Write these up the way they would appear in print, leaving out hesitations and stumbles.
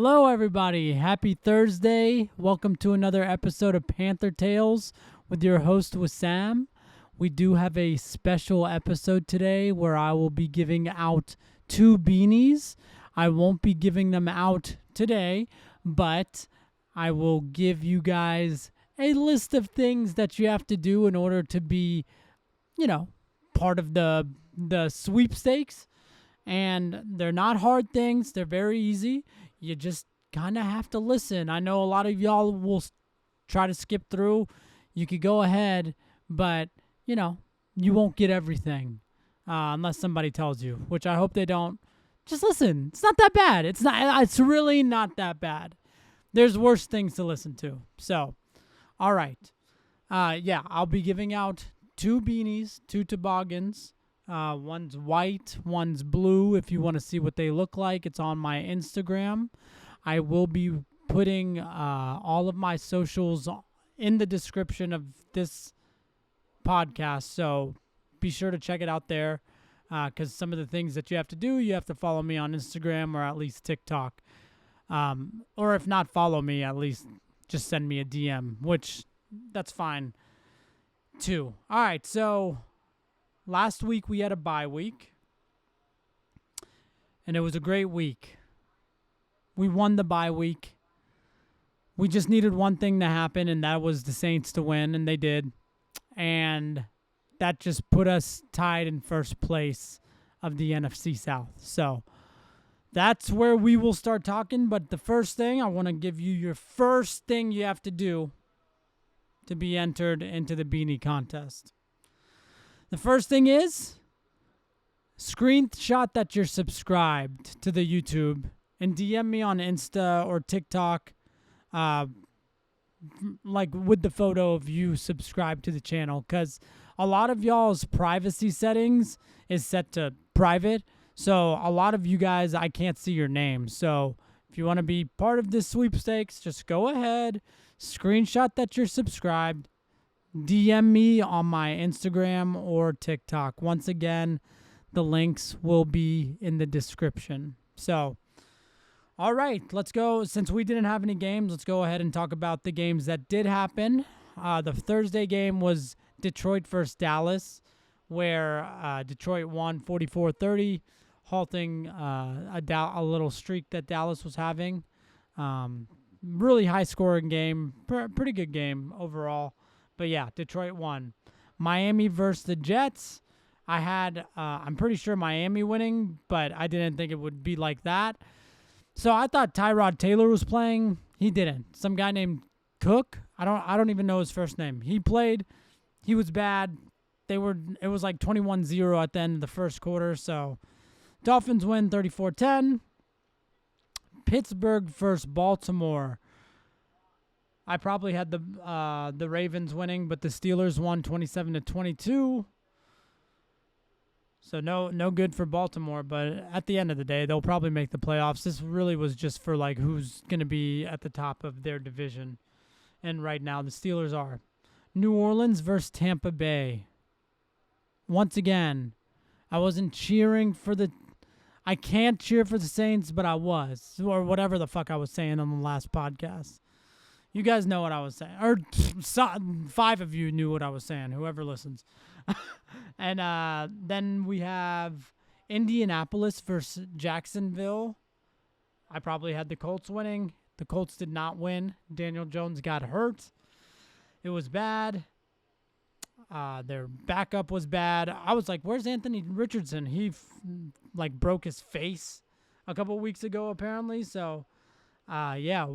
Hello, everybody. Happy Thursday. Welcome to another episode of Panther Tales with your host, Wesam. We do have a special episode today where I will be giving out 2 beanies. I won't be giving them out today, but I will give you guys a list of things that you have to do in order to be, part of the sweepstakes. And they're not hard things, they're very easy. You just kind of have to listen. I know a lot of y'all will try to skip through. You could go ahead, but you won't get everything unless somebody tells you, which I hope they don't. Just listen. It's not that bad. It's really not that bad. There's worse things to listen to. So, all right. I'll be giving out 2 beanies, 2 toboggans. One's white, one's blue. If you want to see what they look like, it's on my Instagram. I will be putting all of my socials in the description of this podcast, so be sure to check it out there because some of the things that you have to do, you have to follow me on Instagram or at least TikTok. Or if not follow me, at least just send me a DM, which that's fine too. All right, so last week we had a bye week, and it was a great week. We won the bye week. We just needed one thing to happen, and that was the Saints to win, and they did. And that just put us tied in first place of the NFC South. So that's where we will start talking. But the first thing, I want to give you your first thing you have to do to be entered into the beanie contest. The first thing is screenshot that you're subscribed to the YouTube and DM me on Insta or TikTok, like with the photo of you subscribed to the channel, because a lot of y'all's privacy settings is set to private. So a lot of you guys, I can't see your name. So if you want to be part of this sweepstakes, just go ahead, screenshot that you're subscribed, DM me on my Instagram or TikTok. Once again, the links will be in the description. So, all right, let's go. Since we didn't have any games, let's go ahead and talk about the games that did happen. The Thursday game was Detroit versus Dallas, where Detroit won 44-30, halting a little streak that Dallas was having. Really high-scoring game, pretty good game overall. But yeah, Detroit won. Miami versus the Jets. I'm pretty sure Miami winning, but I didn't think it would be like that. So I thought Tyrod Taylor was playing. He didn't. Some guy named Cook. I don't even know his first name. He played. He was bad. It was like 21-0 at the end of the first quarter. So Dolphins win 34-10. Pittsburgh versus Baltimore. I probably had the Ravens winning, but the Steelers won 27-22. So no good for Baltimore, but at the end of the day, they'll probably make the playoffs. This really was just for like who's going to be at the top of their division. And right now the Steelers are. New Orleans versus Tampa Bay. Once again, I wasn't cheering for I can't cheer for the Saints, but I was, or whatever the fuck I was saying on the last podcast. You guys know what I was saying. Or 5 of you knew what I was saying, whoever listens. And then we have Indianapolis versus Jacksonville. I probably had the Colts winning. The Colts did not win. Daniel Jones got hurt. It was bad. Their backup was bad. I was like, where's Anthony Richardson? He broke his face a couple weeks ago, apparently. So, yeah.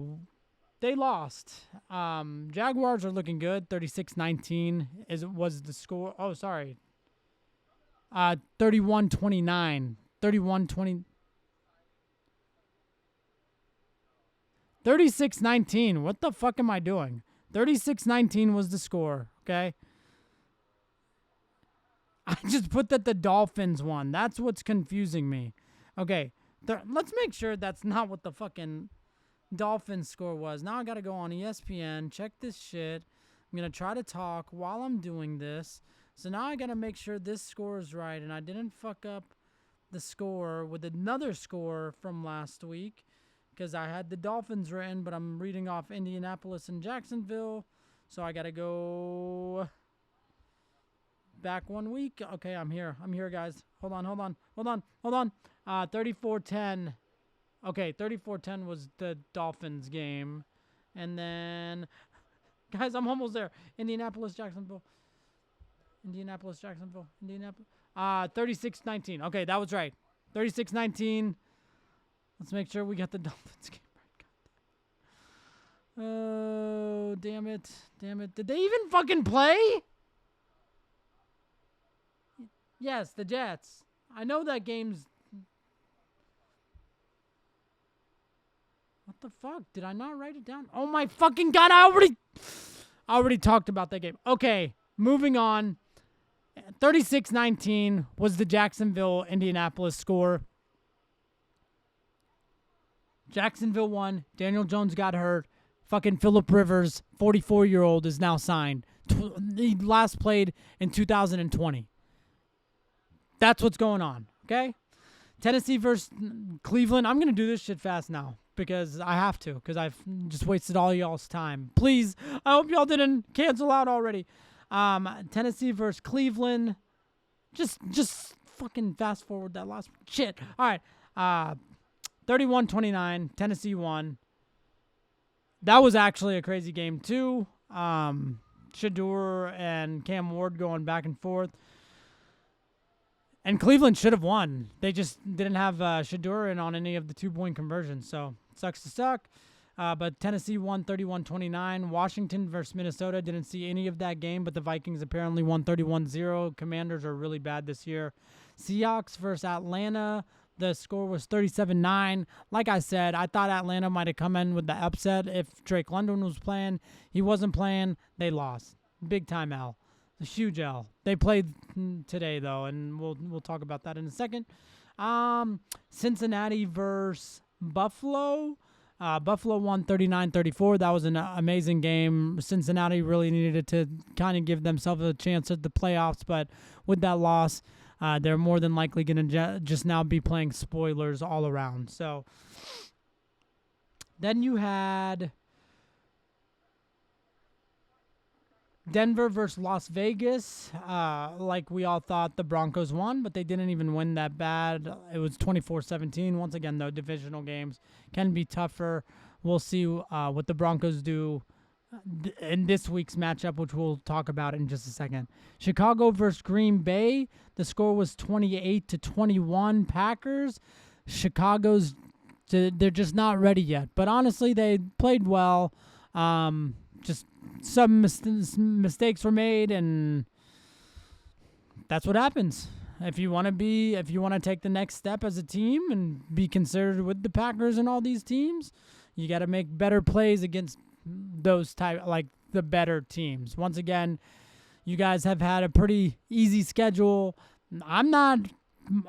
They lost. Jaguars are looking good. 36-19 was the score. Oh, sorry. 31-29. 31-20. 36-19. What the fuck am I doing? 36-19 was the score, okay? I just put that the Dolphins won. That's what's confusing me. Okay, let's make sure that's not what the fucking Dolphins score was. Now I got to go on ESPN, check this shit. I'm going to try to talk while I'm doing this. So now I got to make sure this score is right, and I didn't fuck up the score with another score from last week because I had the Dolphins written, but I'm reading off Indianapolis and Jacksonville. So I got to go back 1 week. Okay, I'm here. I'm here, guys. Hold on. 34-10. Okay, 34-10 was the Dolphins game. And then, guys, I'm almost there. Indianapolis, Jacksonville. 36-19. Okay, that was right. 36-19. Let's make sure we got the Dolphins game right. Oh, damn it. Did they even fucking play? Yes, the Jets. I know that game's... What the fuck? Did I not write it down? Oh my fucking God, I already talked about that game. Okay, moving on. 36-19 was the Jacksonville-Indianapolis score. Jacksonville won. Daniel Jones got hurt. Fucking Phillip Rivers, 44-year-old, is now signed. He last played in 2020. That's what's going on, okay? Tennessee versus Cleveland. I'm going to do this shit fast now because I have to, because I've just wasted all y'all's time. Please, I hope y'all didn't cancel out already. Tennessee versus Cleveland. Just fucking fast forward that last shit. All right. 31-29. Tennessee won. That was actually a crazy game too. Shedeur and Cam Ward going back and forth. And Cleveland should have won. They just didn't have Shedeur in on any of the 2-point conversions. So, sucks to suck. But Tennessee won 31-29. Washington versus Minnesota. Didn't see any of that game, but the Vikings apparently won 31-0. Commanders are really bad this year. Seahawks versus Atlanta. The score was 37-9. Like I said, I thought Atlanta might have come in with the upset if Drake London was playing. He wasn't playing. They lost. Big time L. A huge L. They played today, though, and we'll talk about that in a second. Cincinnati versus Buffalo. Buffalo won 39-34. That was an amazing game. Cincinnati really needed to kind of give themselves a chance at the playoffs, but with that loss, they're more than likely going to just now be playing spoilers all around. So then you had Denver versus Las Vegas. Like we all thought, the Broncos won, but they didn't even win that bad. It was 24-17. Once again, though, divisional games can be tougher. We'll see what the Broncos do in this week's matchup, which we'll talk about in just a second. Chicago versus Green Bay. The score was 28-21 Packers. They're just not ready yet. But honestly, they played well. Just some mistakes were made, and that's what happens. If you want to take the next step as a team and be considered with the Packers and all these teams, you got to make better plays against those like the better teams. Once again, you guys have had a pretty easy schedule. I'm not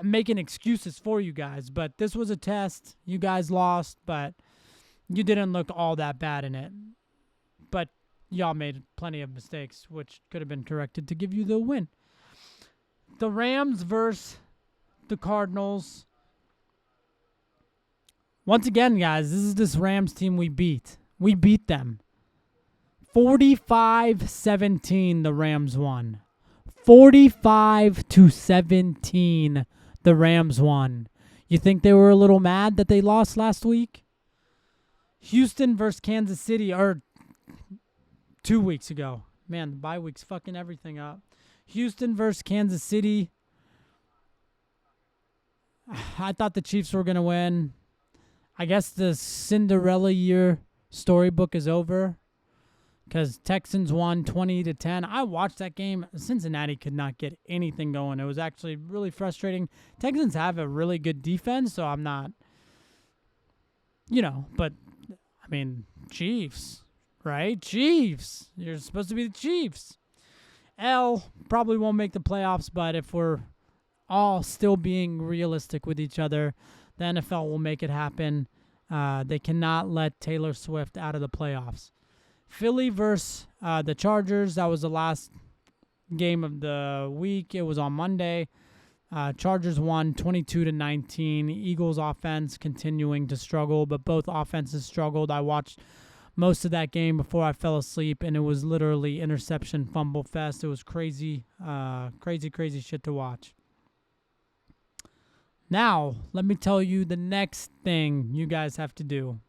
making excuses for you guys, but this was a test. You guys lost, but you didn't look all that bad in it. But y'all made plenty of mistakes, which could have been corrected to give you the win. The Rams versus the Cardinals. Once again, guys, this is this Rams team we beat. We beat them. 45-17, the Rams won. 45-17, the Rams won. You think they were a little mad that they lost last week? Houston versus Kansas City, or 2 weeks ago. Man, the bye week's fucking everything up. Houston versus Kansas City. I thought the Chiefs were going to win. I guess the Cinderella year storybook is over because Texans won 20-10. I watched that game. Cincinnati could not get anything going. It was actually really frustrating. Texans have a really good defense, so I'm not, but, I mean, Chiefs, right? Chiefs. You're supposed to be the Chiefs. L probably won't make the playoffs, but if we're all still being realistic with each other, the NFL will make it happen. They cannot let Taylor Swift out of the playoffs. Philly versus the Chargers. That was the last game of the week. It was on Monday. Chargers won 22-19. Eagles offense continuing to struggle, but both offenses struggled. I watched most of that game before I fell asleep, and it was literally interception fumble fest. It was crazy, crazy shit to watch. Now, let me tell you the next thing you guys have to do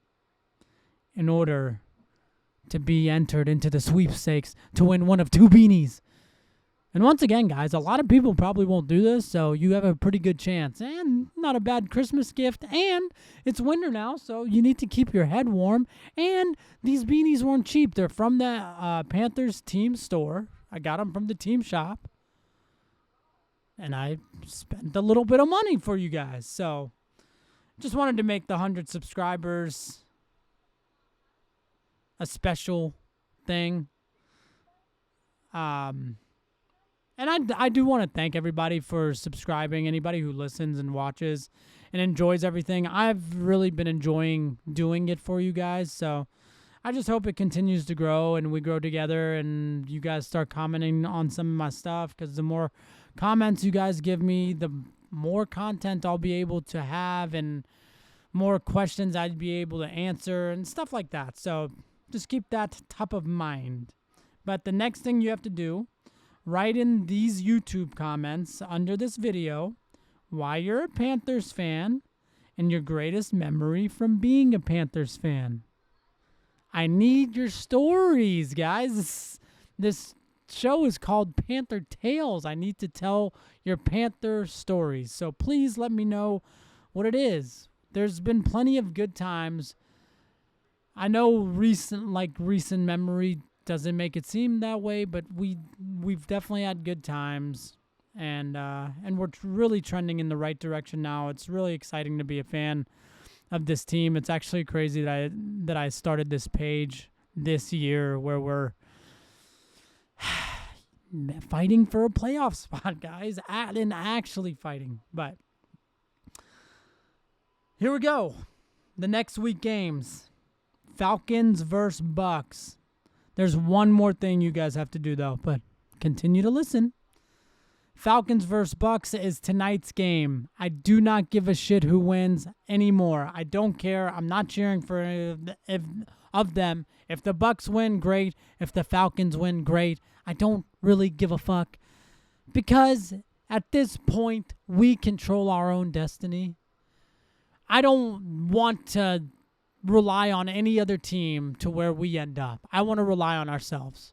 in order to be entered into the sweepstakes to win one of 2 beanies. And once again, guys, a lot of people probably won't do this, so you have a pretty good chance. And not a bad Christmas gift. And it's winter now, so you need to keep your head warm. And these beanies weren't cheap. They're from the Panthers team store. I got them from the team shop. And I spent a little bit of money for you guys. So just wanted to make the 100 subscribers a special thing. And I do want to thank everybody for subscribing, anybody who listens and watches and enjoys everything. I've really been enjoying doing it for you guys, so I just hope it continues to grow and we grow together and you guys start commenting on some of my stuff, because the more comments you guys give me, the more content I'll be able to have and more questions I'd be able to answer and stuff like that. So just keep that top of mind. But the next thing you have to do, write in these YouTube comments under this video why you're a Panthers fan and your greatest memory from being a Panthers fan. I need your stories, guys. This show is called Panther Tales. I need to tell your Panther stories. So please let me know what it is. There's been plenty of good times. I know recent memory doesn't make it seem that way, but we've definitely had good times, and we're really trending in the right direction now. It's really exciting to be a fan of this team. It's actually crazy that I started this page this year where we're fighting for a playoff spot, guys, and actually fighting. But here we go. The next week games: Falcons versus Bucks. There's one more thing you guys have to do, though, but continue to listen. Falcons versus Bucks is tonight's game. I do not give a shit who wins anymore. I don't care. I'm not cheering for any of them. If the Bucks win, great. If the Falcons win, great. I don't really give a fuck, because at this point, we control our own destiny. I don't want to rely on any other team to where we end up. I want to rely on ourselves.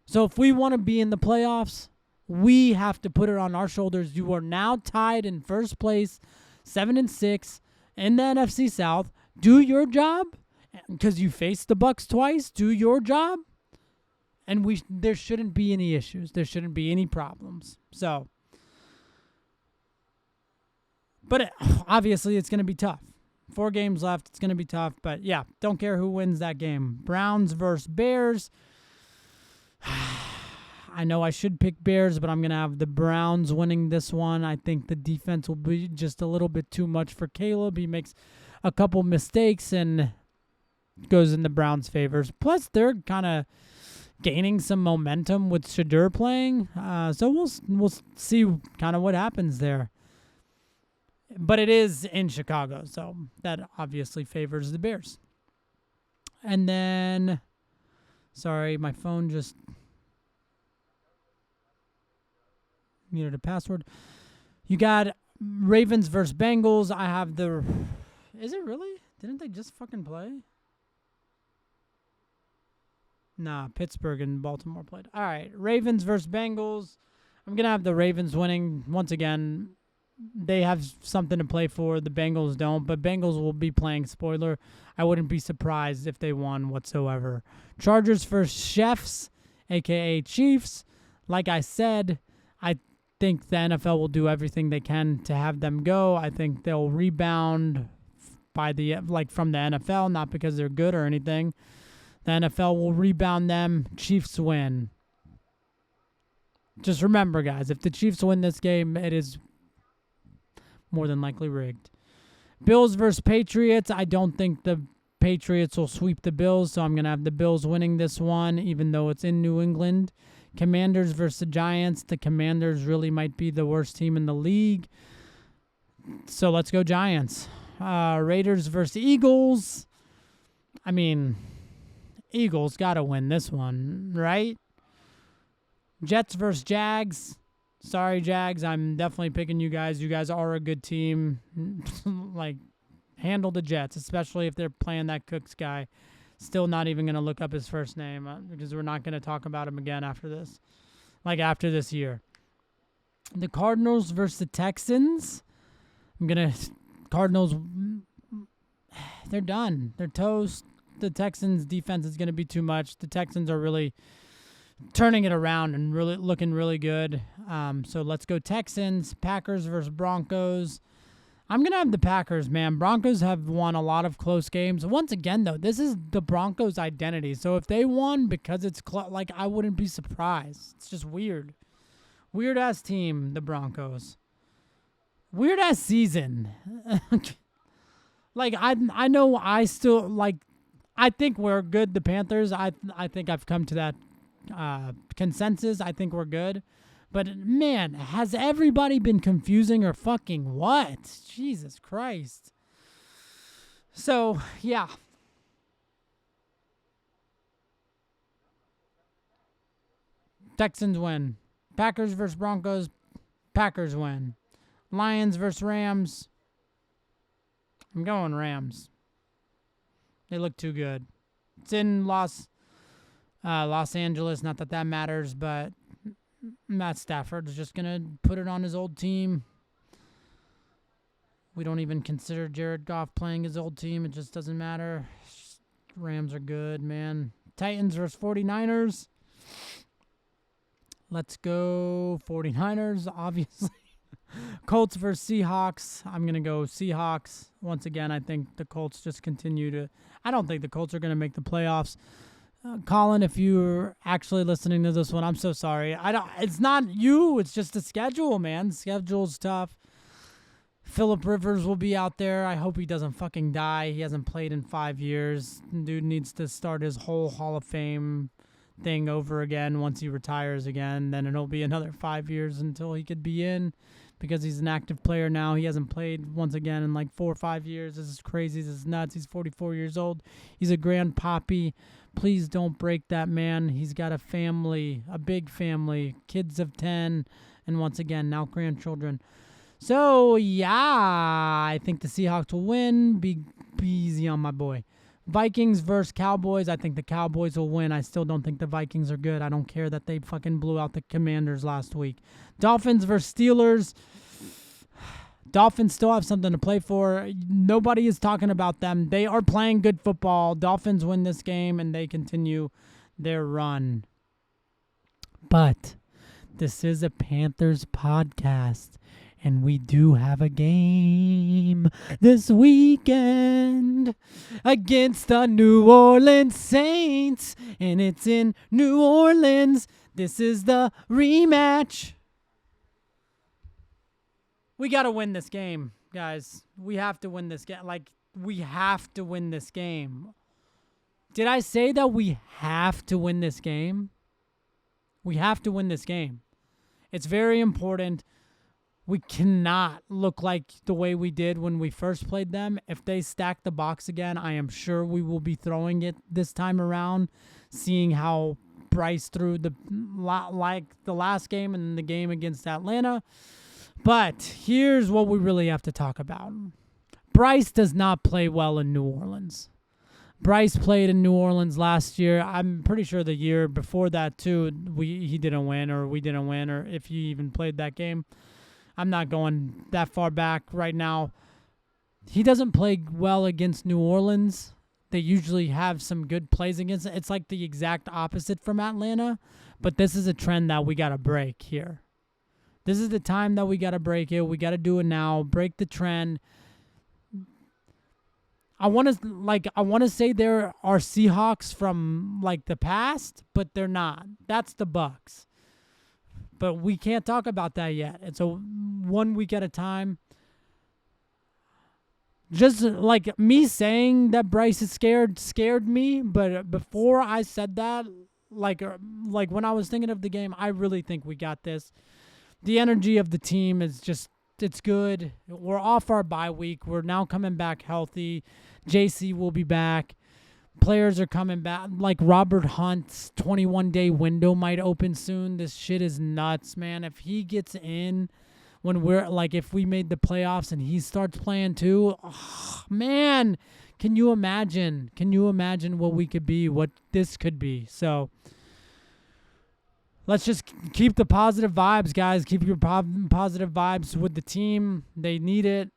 So if we want to be in the playoffs, we have to put it on our shoulders. You are now tied in first place, 7-6 in the NFC South. Do your job, because you faced the Bucks twice. Do your job, and there shouldn't be any issues. There shouldn't be any problems. So, but obviously it's going to be tough. 4 games left. It's going to be tough. But, yeah, don't care who wins that game. Browns versus Bears. I know I should pick Bears, but I'm going to have the Browns winning this one. I think the defense will be just a little bit too much for Caleb. He makes a couple mistakes and goes in the Browns' favors. Plus, they're kind of gaining some momentum with Shadur playing. So we'll see kind of what happens there. But it is in Chicago, so that obviously favors the Bears. And then, sorry, my phone just needed a password. You got Ravens versus Bengals. I have the... Is it really? Didn't they just fucking play? Nah, Pittsburgh and Baltimore played. All right, Ravens versus Bengals. I'm going to have the Ravens winning once again. They have something to play for. The Bengals don't, but Bengals will be playing spoiler. I wouldn't be surprised if they won whatsoever. Chargers versus Chefs, a.k.a. Chiefs. Like I said, I think the NFL will do everything they can to have them go. I think they'll rebound from the NFL, not because they're good or anything. The NFL will rebound them. Chiefs win. Just remember, guys, if the Chiefs win this game, it is more than likely rigged. Bills versus Patriots. I don't think the Patriots will sweep the Bills, so I'm going to have the Bills winning this one, even though it's in New England. Commanders versus the Giants. The Commanders really might be the worst team in the league. So let's go Giants. Raiders versus Eagles. I mean, Eagles got to win this one, right? Jets versus Jags. Sorry, Jags. I'm definitely picking you guys. You guys are a good team. Like, handle the Jets, especially if they're playing that Cooks guy. Still not even going to look up his first name because we're not going to talk about him again after this. Like, after this year. The Cardinals versus the Texans. Cardinals, they're done. They're toast. The Texans' defense is going to be too much. The Texans are really turning it around and really looking really good. So let's go Texans. Packers versus Broncos. I'm going to have the Packers, man. Broncos have won a lot of close games. Once again, though, this is the Broncos' identity. So if they won because it's like, I wouldn't be surprised. It's just weird. Weird-ass team, the Broncos. Weird-ass season. Like, I know I still, like, I think we're good, the Panthers. I think I've come to that consensus. I think we're good. But, man, has everybody been confusing or fucking what? Jesus Christ. So, yeah. Texans win. Packers versus Broncos. Packers win. Lions versus Rams. I'm going Rams. They look too good. It's in Los Angeles. Not that that matters, but Matt Stafford's just going to put it on his old team. We don't even consider Jared Goff playing his old team. It just doesn't matter. Rams are good, man. Titans versus 49ers. Let's go 49ers, obviously. Colts versus Seahawks. I'm going to go Seahawks. Once again, I think the Colts just continue to... I don't think the Colts are going to make the playoffs. Colin, if you're actually listening to this one, I'm so sorry. It's not you. It's just the schedule, man. The schedule's tough. Phillip Rivers will be out there. I hope he doesn't fucking die. He hasn't played in 5 years. Dude needs to start his whole Hall of Fame thing over again once he retires again. Then it'll be another 5 years until he could be in because he's an active player now. He hasn't played once again in like 4 or 5 years. This is crazy. This is nuts. He's 44 years old. He's a grandpappy. Please don't break that man. He's got a family, a big family, kids of 10, and once again, now grandchildren. So, yeah, I think the Seahawks will win. Be easy on my boy. Vikings versus Cowboys. I think the Cowboys will win. I still don't think the Vikings are good. I don't care that they fucking blew out the Commanders last week. Dolphins versus Steelers. Dolphins still have something to play for. Nobody is talking about them. They are playing good football. Dolphins win this game, and they continue their run. But this is a Panthers podcast, and we do have a game this weekend against the New Orleans Saints, and it's in New Orleans. This is the rematch. We got to win this game, guys. We have to win this game. Like, we have to win this game. Did I say that we have to win this game? We have to win this game. It's very important. We cannot look like the way we did when we first played them. If they stack the box again, I am sure we will be throwing it this time around, seeing how Bryce threw the last game and the game against Atlanta. But here's what we really have to talk about. Bryce does not play well in New Orleans. Bryce played in New Orleans last year. I'm pretty sure the year before that, too, he didn't win, or we didn't win, or if he even played that game. I'm not going that far back right now. He doesn't play well against New Orleans. They usually have some good plays against it. It's like the exact opposite from Atlanta, but this is a trend that we got to break here. This is the time that we got to break it. We got to do it now. Break the trend. I want to say there are Seahawks from like the past, but they're not. That's the Bucks. But we can't talk about that yet. It's a 1 week at a time. Just like me saying that Bryce is scared me, but before I said that, like when I was thinking of the game, I really think we got this. The energy of the team is just, it's good. We're off our bye week. We're now coming back healthy. JC will be back. Players are coming back. Like Robert Hunt's 21-day window might open soon. This shit is nuts, man. If he gets in when we're like, if we made the playoffs and he starts playing too, oh, man, can you imagine? Can you imagine what we could be, what this could be? So let's just keep the positive vibes, guys. Keep your positive vibes with the team. They need it.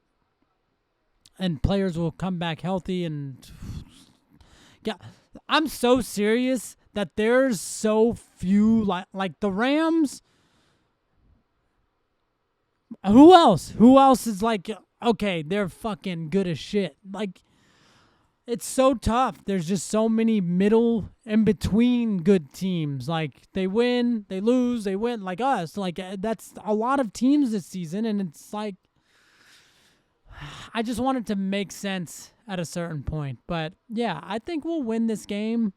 And players will come back healthy. And yeah, I'm so serious that there's so few, like the Rams. Who else? Who else is like, okay, they're fucking good as shit. Like, it's so tough. There's just so many middle in between good teams. Like, they win, they lose, they win, like us. Like, that's a lot of teams this season, and it's like, I just want it to make sense at a certain point. But yeah, I think we'll win this game.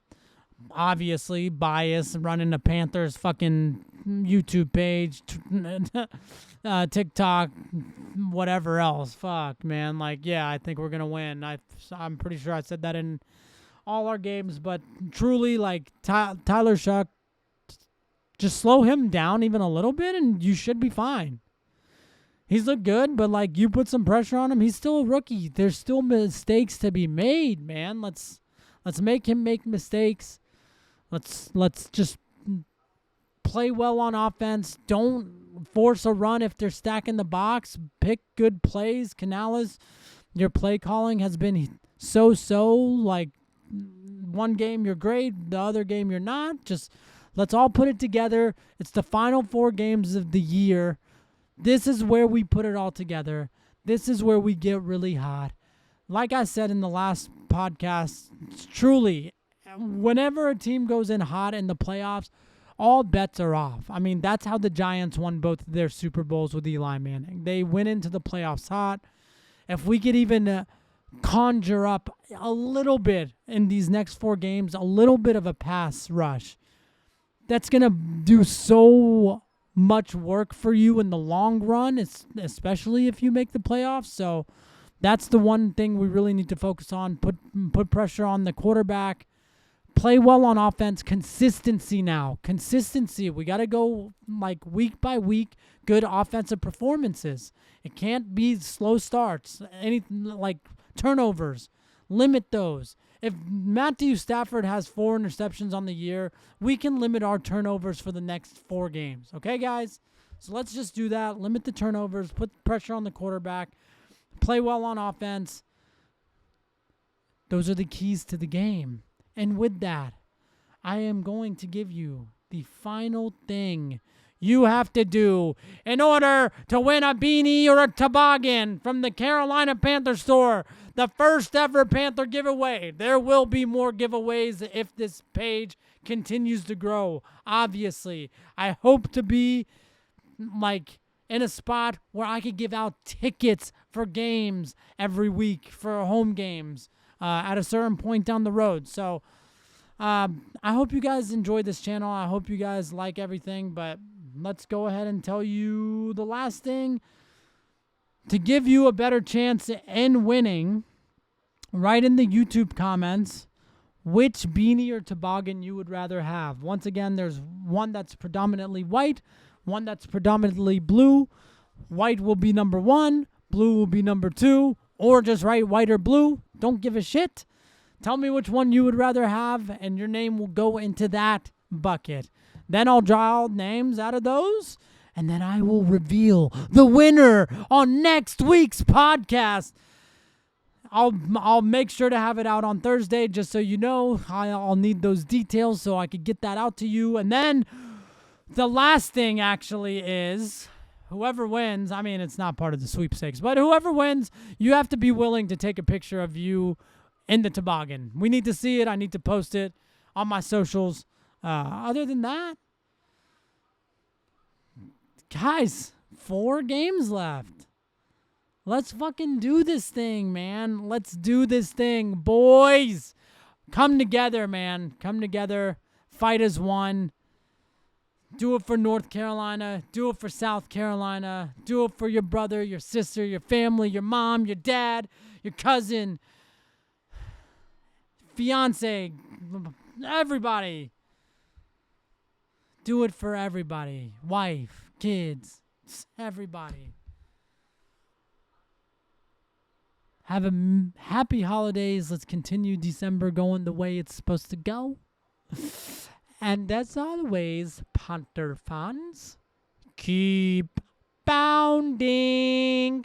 Obviously, bias, running the Panthers fucking YouTube page, TikTok, whatever else. Fuck, man. Like, yeah, I think we're going to win. I'm pretty sure I said that in all our games. But truly, like, Tyler Shuck, just slow him down even a little bit and you should be fine. He's looked good, but, like, you put some pressure on him. He's still a rookie. There's still mistakes to be made, man. Let's make him make mistakes. Let's just play well on offense. Don't force a run if they're stacking the box. Pick good plays. Canales, your play calling has been so-so. Like, one game you're great, the other game you're not. Just let's all put it together. It's the final 4 games of the year. This is where we put it all together. This is where we get really hot. Like I said in the last podcast, truly, whenever a team goes in hot in the playoffs, all bets are off. I mean, that's how the Giants won both of their Super Bowls with Eli Manning. They went into the playoffs hot. If we could even conjure up a little bit in these next 4 games, a little bit of a pass rush, that's going to do so much work for you in the long run, especially if you make the playoffs. So that's the one thing we really need to focus on. Put pressure on the quarterback. Play well on offense. Consistency now. Consistency. We got to go like week by week, good offensive performances. It can't be slow starts. Any like turnovers. Limit those. If Matthew Stafford has 4 interceptions on the year, we can limit our turnovers for the next 4 games. Okay, guys? So let's just do that. Limit the turnovers. Put pressure on the quarterback. Play well on offense. Those are the keys to the game. And with that, I am going to give you the final thing you have to do in order to win a beanie or a toboggan from the Carolina Panther store. The first ever Panther giveaway. There will be more giveaways if this page continues to grow, obviously. I hope to be like in a spot where I could give out tickets for games every week, for home games at a certain point down the road. So I hope you guys enjoyed this channel. I hope you guys like everything, but let's go ahead and tell you the last thing. To give you a better chance in winning, write in the YouTube comments which beanie or toboggan you would rather have. Once again, there's one that's predominantly white, one that's predominantly blue. White will be number 1, blue will be number 2, or just write white or blue. Don't give a shit. Tell me which one you would rather have, and your name will go into that bucket. Then I'll draw names out of those, and then I will reveal the winner on next week's podcast. I'll make sure to have it out on Thursday, just so you know. I'll need those details so I could get that out to you. And then the last thing actually is whoever wins, I mean, it's not part of the sweepstakes, but whoever wins, you have to be willing to take a picture of you in the toboggan. We need to see it. I need to post it on my socials. Other than that, guys, 4 games left. Let's fucking do this thing, man. Let's do this thing. Boys, come together, man. Come together. fight as one. Do it for North Carolina. Do it for South Carolina. Do it for your brother, your sister, your family, your mom, your dad, your cousin, fiance, everybody. Do it for everybody. Wife, kids, everybody. Have a happy holidays. Let's continue December going the way it's supposed to go. And as always, Panther fans, keep bounding.